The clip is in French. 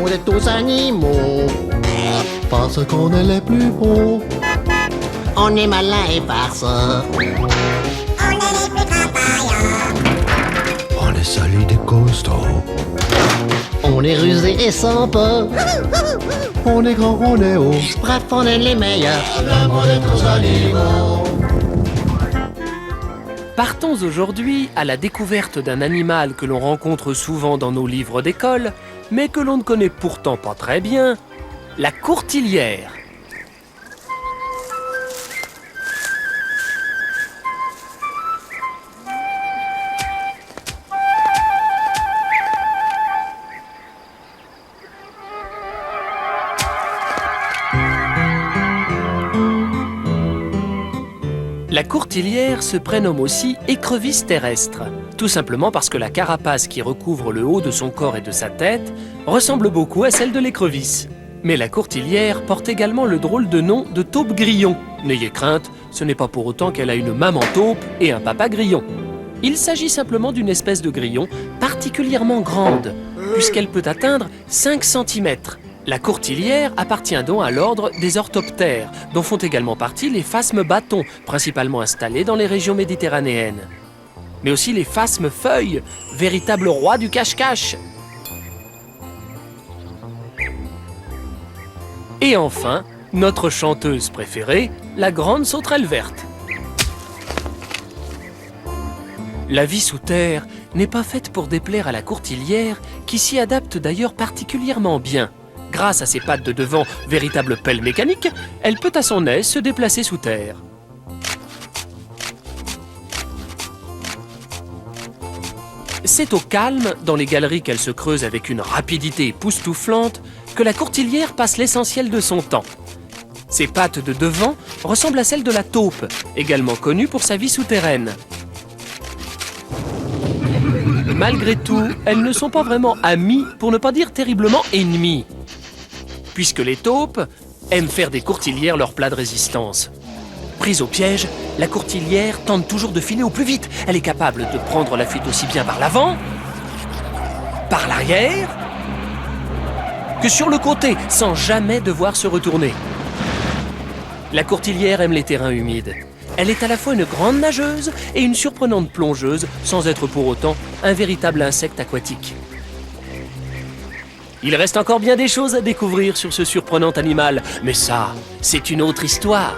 de tous animaux. Parce qu'on est les plus beaux. On est malin et farceur. On est les plus travailleurs. On est solide et costaud. On est rusé et sans peur. On est grand, on est haut. Bref, on est les meilleurs. Le monde est tous animaux. Partons aujourd'hui à la découverte d'un animal que l'on rencontre souvent dans nos livres d'école, mais que l'on ne connaît pourtant pas très bien, la courtilière. La courtilière se prénomme aussi écrevisse terrestre, tout simplement parce que la carapace qui recouvre le haut de son corps et de sa tête ressemble beaucoup à celle de l'écrevisse. Mais la courtilière porte également le drôle de nom de taupe grillon. N'ayez crainte, ce n'est pas pour autant qu'elle a une maman taupe et un papa grillon. Il s'agit simplement d'une espèce de grillon particulièrement grande, puisqu'elle peut atteindre 5 cm. La courtilière appartient donc à l'ordre des orthoptères, dont font également partie les phasmes bâtons, principalement installés dans les régions méditerranéennes. Mais aussi les phasmes feuilles, véritables rois du cache-cache. Et enfin, notre chanteuse préférée, la grande sauterelle verte. La vie sous terre n'est pas faite pour déplaire à la courtilière, qui s'y adapte d'ailleurs particulièrement bien. Grâce à ses pattes de devant, véritable pelle mécanique, elle peut à son aise se déplacer sous terre. C'est au calme, dans les galeries qu'elle se creuse avec une rapidité époustouflante, que la courtilière passe l'essentiel de son temps. Ses pattes de devant ressemblent à celles de la taupe, également connue pour sa vie souterraine. Malgré tout, elles ne sont pas vraiment amies, pour ne pas dire terriblement ennemies. Puisque les taupes aiment faire des courtilières leur plat de résistance. Prise au piège, la courtilière tente toujours de filer au plus vite. Elle est capable de prendre la fuite aussi bien par l'avant, par l'arrière, que sur le côté, sans jamais devoir se retourner. La courtilière aime les terrains humides. Elle est à la fois une grande nageuse et une surprenante plongeuse, sans être pour autant un véritable insecte aquatique. Il reste encore bien des choses à découvrir sur ce surprenant animal, mais ça, c'est une autre histoire.